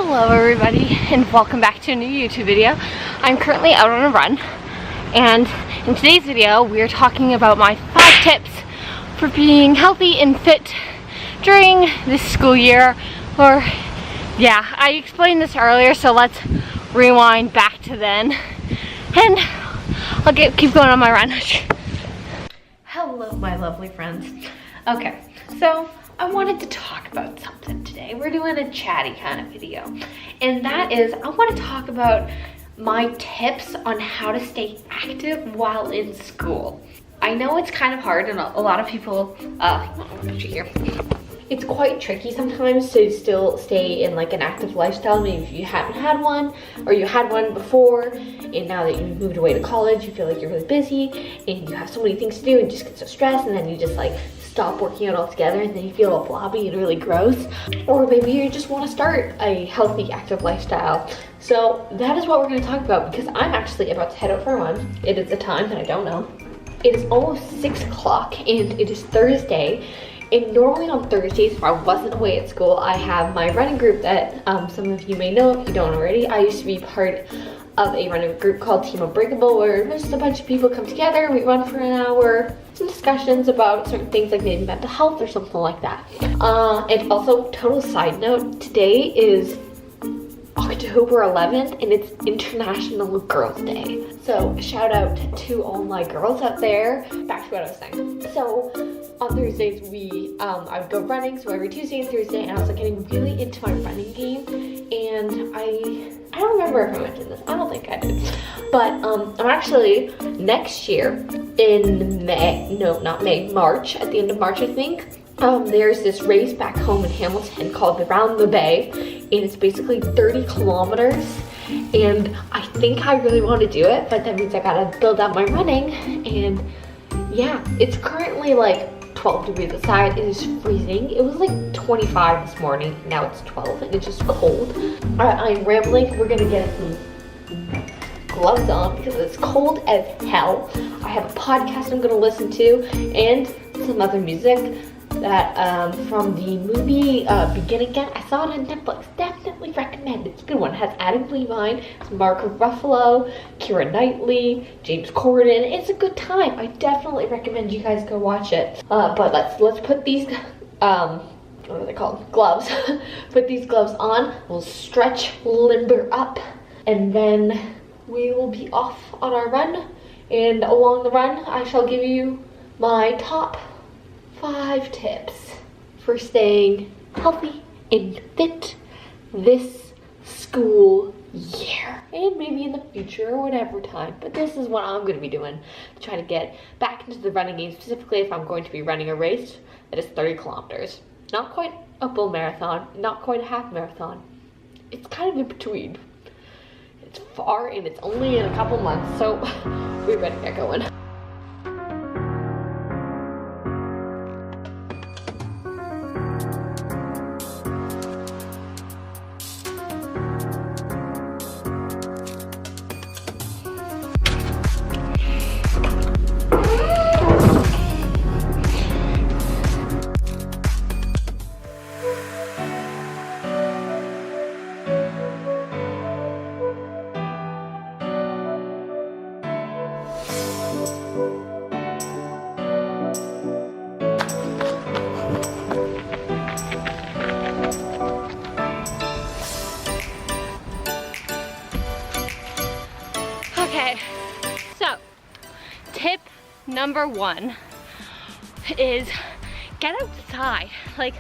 Hello everybody and welcome back to a new YouTube video. I'm currently out on a run, and in today's video we're talking about my 5 tips for being healthy and fit during this school year. Or yeah, I explained this earlier, so let's rewind back to then and I'll keep going on my run. Hello my lovely friends. Okay, so I wanted to talk about something today. We're doing a chatty kind of video, and that is I want to talk about my tips on how to stay active while in school. I know it's kind of hard, and a lot of people, it's quite tricky sometimes to still stay in like an active lifestyle. Maybe if you haven't had one, or you had one before, and now that you've moved away to college, you feel like you're really busy, and you have so many things to do, and just get so stressed, and then you just like stop working out altogether, and then you feel all blobby and really gross. Or maybe you just want to start a healthy, active lifestyle. So that is what we're going to talk about, because I'm actually about to head out for a run. It is a time that I don't know. It is almost 6 o'clock, and it is Thursday. And normally on Thursdays, if I wasn't away at school, I have my running group that some of you may know if you don't already. I used to be part of a running group called Team Unbreakable, where just a bunch of people come together, we run for an hour, some discussions about certain things like maybe mental health or something like that. And also, total side note, today is October 11th and it's International Girls' Day. So shout out to all my girls out there. Back to what I was saying. So on Thursdays I would go running, so every Tuesday and Thursday, and I was like getting really into my running game, and I don't remember if I mentioned this. I don't think I did. But I'm actually next year in March, at the end of March I think, there's this race back home in Hamilton called the Round the Bay, and it's basically 30 kilometers, and I think I really want to do it, but that means I gotta build up my running. And yeah, it's currently like 12 degrees outside. It is freezing. It was like 25 this morning. Now it's 12 and it's just cold. I'm rambling. We're gonna get some gloves on because it's cold as hell. I have a podcast I'm gonna listen to and some other music that from the movie Begin Again. I saw it on Netflix. Definitely recommend it. It's a good one. It has Adam Levine, Mark Ruffalo, Keira Knightley, James Corden. It's a good time. I definitely recommend you guys go watch it. But let's put these what are they called? Gloves. Put these gloves on. We'll stretch, limber up, and then we will be off on our run. And along the run, I shall give you my top 5 tips for staying healthy and fit this school year, and maybe in the future or whatever time. But this is what I'm going to be doing to try to get back into the running game, specifically if I'm going to be running a race that is 30 kilometers. Not quite a full marathon, not quite a half marathon. It's kind of in between. It's far and it's only in a couple months, so we better get going. Okay, so tip number 1 is get outside. Like,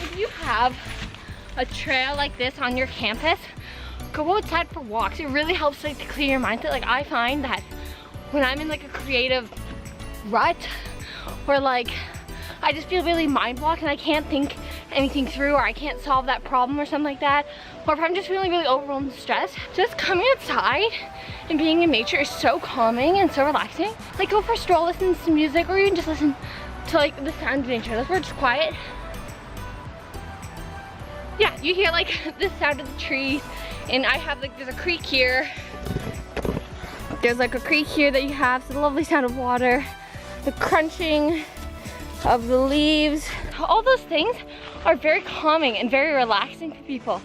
if you have a trail like this on your campus, go outside for walks. It really helps like to clear your mindset. Like, I find that when I'm in like a creative rut, or like I just feel really mind blocked and I can't think anything through, or I can't solve that problem or something like that, or if I'm just feeling really overwhelmed and stressed, just coming outside and being in nature is so calming and so relaxing. Like, go for a stroll, listen to some music, or even just listen to like the sound of nature. That's where it's quiet. Yeah, you hear like the sound of the trees, and I have like, there's a creek here. There's like a creek here that you have, so the lovely sound of water, the crunching of the leaves. All those things are very calming and very relaxing for people.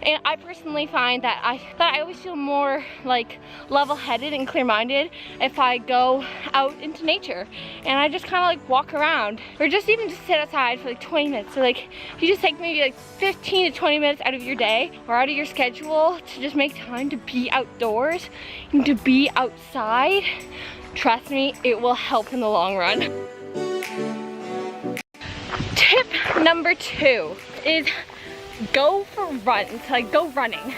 And I personally find that I always feel more like level-headed and clear-minded if I go out into nature and I just kind of like walk around, or just even just sit outside for like 20 minutes. So like if you just take maybe like 15 to 20 minutes out of your day or out of your schedule to just make time to be outdoors and to be outside, trust me, it will help in the long run. Tip number 2 is go for runs, like go running.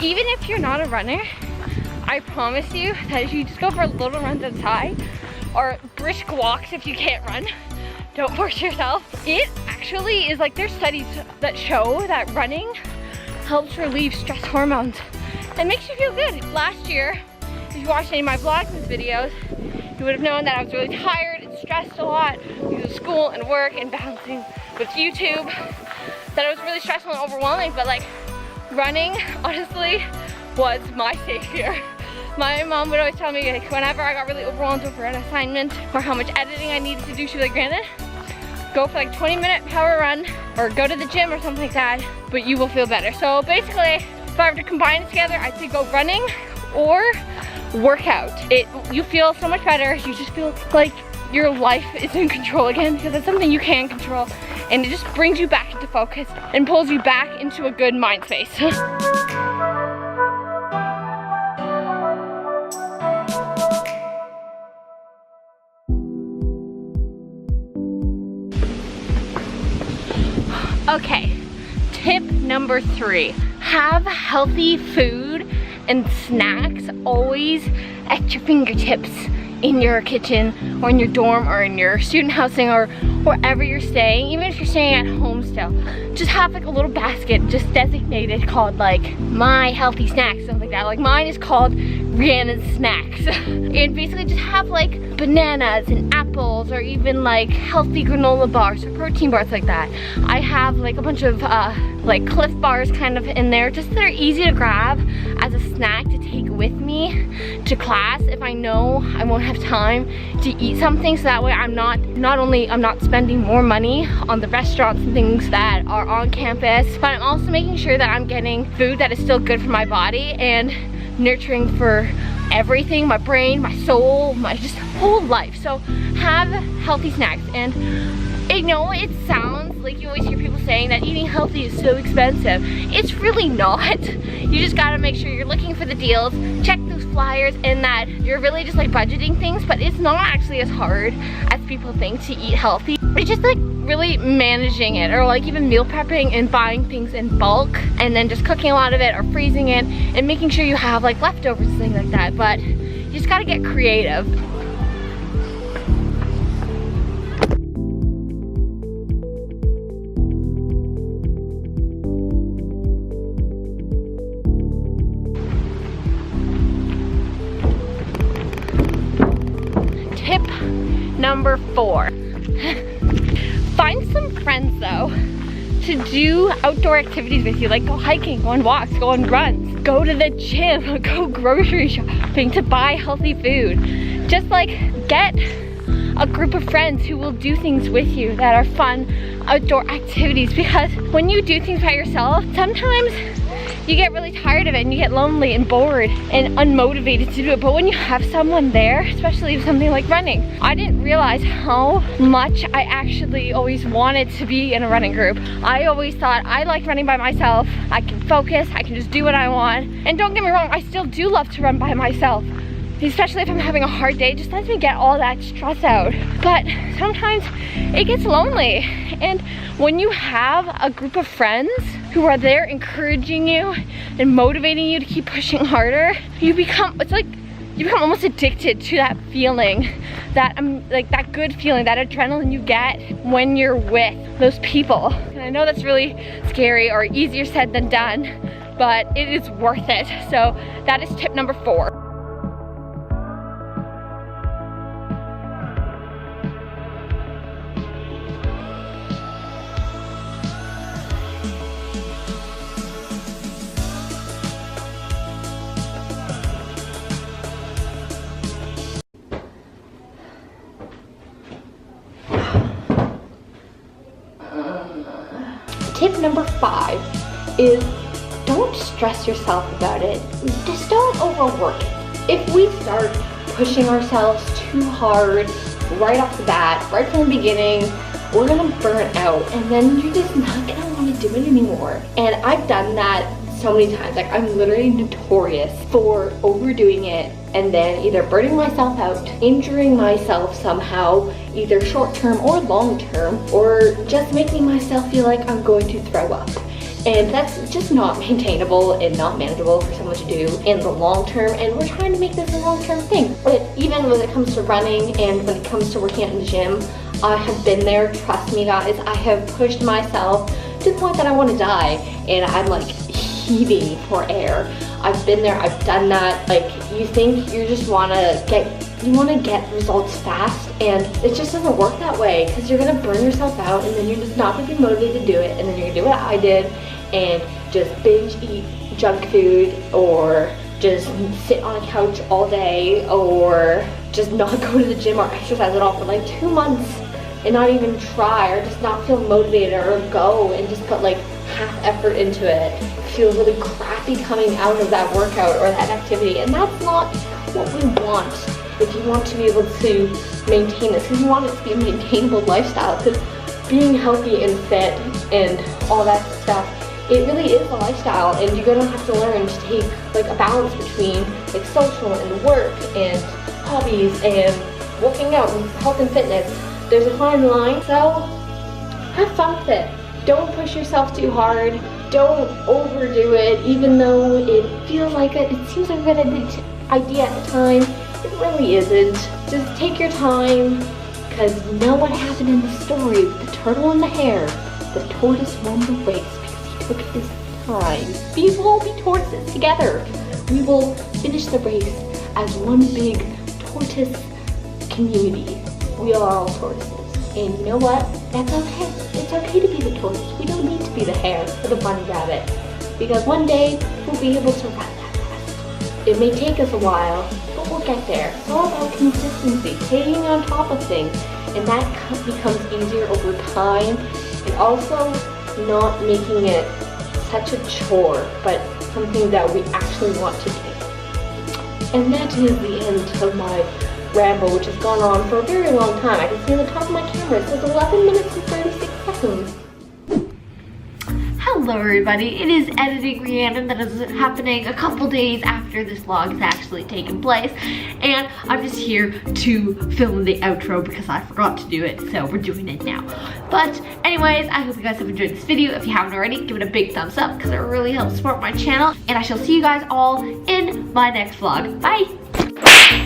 Even if you're not a runner, I promise you that if you just go for little runs outside or brisk walks if you can't run, don't force yourself. It actually is like, there's studies that show that running helps relieve stress hormones and makes you feel good. Last year, if you watched any of my Vlogmas videos, you would have known that I was really tired and stressed a lot because of school and work and balancing with YouTube. That it was really stressful and overwhelming, but like running honestly was my savior. My mom would always tell me, like, whenever I got really overwhelmed over an assignment or how much editing I needed to do, she was like, Granted, go for like 20-minute power run or go to the gym or something like that, but you will feel better. So basically, if I were to combine it together, I'd say go running or workout. You feel so much better. You just feel like your life is in control again, because it's something you can control, and it just brings you back into focus and pulls you back into a good mind space. Okay, tip number 3, have healthy food and snacks always at your fingertips in your kitchen or in your dorm or in your student housing or wherever you're staying. Even if you're staying at home still, just have like a little basket just designated called like my healthy snacks, something like that. Like mine is called Rhiannon's snacks. And basically just have like bananas and apples or even like healthy granola bars or protein bars like that. I have like a bunch of like Cliff bars kind of in there, just so they're easy to grab as a snack to take with me to class if I know I won't have time to eat something. So that way I'm not spending more money on the restaurants and things that are on campus, but I'm also making sure that I'm getting food that is still good for my body and nurturing for everything, my brain, my soul, my just whole life. So have healthy snacks. And I know it sounds like you always hear people saying that eating healthy is so expensive. It's really not. You just gotta make sure you're looking for the deals, check those flyers, and that you're really just like budgeting things, but it's not actually as hard as people think to eat healthy. It's just like really managing it, or like even meal prepping and buying things in bulk and then just cooking a lot of it or freezing it and making sure you have like leftovers and things like that. But you just gotta get creative. Tip number 4. Find some friends though to do outdoor activities with you, like go hiking, go on walks, go on runs, go to the gym, go grocery shopping, to buy healthy food. Just like get a group of friends who will do things with you that are fun outdoor activities, because when you do things by yourself, sometimes you get really tired of it and you get lonely and bored and unmotivated to do it. But when you have someone there, especially something like running, I didn't realize how much I actually always wanted to be in a running group. I always thought I like running by myself. I can focus, I can just do what I want. And don't get me wrong, I still do love to run by myself, especially if I'm having a hard day. It just lets me get all that stress out. But sometimes it gets lonely. And when you have a group of friends who are there encouraging you and motivating you to keep pushing harder, you become almost addicted to that feeling, that that good feeling, that adrenaline you get when you're with those people. And I know that's really scary or easier said than done, but it is worth it. So that is tip number 4. Tip number 5 is don't stress yourself about it. Just don't overwork it. If we start pushing ourselves too hard right off the bat, right from the beginning, we're gonna burn out, and then you're just not gonna want to do it anymore. And I've done that so many times. Like, I'm literally notorious for overdoing it and then either burning myself out, injuring myself somehow, either short term or long term, or just making myself feel like I'm going to throw up. And that's just not maintainable and not manageable for someone to do in the long term, and we're trying to make this a long-term thing. But even when it comes to running and when it comes to working out in the gym, I have been there, trust me guys. I have pushed myself to the point that I want to die, and I'm like heaving for air. I've been there, I've done that. Like, you think you just want to get results fast, and it just doesn't work that way, because you're gonna burn yourself out, and then you're just not gonna be motivated to do it, and then you're gonna do what I did and just binge eat junk food, or just sit on a couch all day, or just not go to the gym or exercise at all for like 2 months and not even try, or just not feel motivated, or go and just put like half effort into it, feel really crappy coming out of that workout or that activity. And that's not what we want if you want to be able to maintain this, because you want it to be a maintainable lifestyle, because being healthy and fit and all that stuff, it really is a lifestyle, and you're gonna have to learn to take like a balance between like social and work and hobbies and working out and health and fitness. There's a fine line, so have fun with it. Don't push yourself too hard. Don't overdo it, even though it feels like it seems like a good idea at the time. It really isn't. Just take your time, because you know what happened in the story with the turtle and the hare. The tortoise won the race because he took his time. We will all be tortoises together. We will finish the race as one big tortoise community. We are all tortoises. And you know what? That's okay. It's okay to be the tortoise. We don't need to be the hare or the bunny rabbit, because one day we'll be able to run that fast. It may take us a while, but we'll get there. It's all about consistency, staying on top of things, and that becomes easier over time, and also not making it such a chore, but something that we actually want to do. And that is the end of my ramble, which has gone on for a very long time. I can see on the top of my camera it says 11 minutes and 36 seconds. Hello everybody, it is editing Rhiannon that is happening a couple days after this vlog has actually taken place, and I'm just here to film the outro because I forgot to do it, so we're doing it now. But anyways, I hope you guys have enjoyed this video. If you haven't already, give it a big thumbs up because it really helps support my channel, and I shall see you guys all in my next vlog. Bye!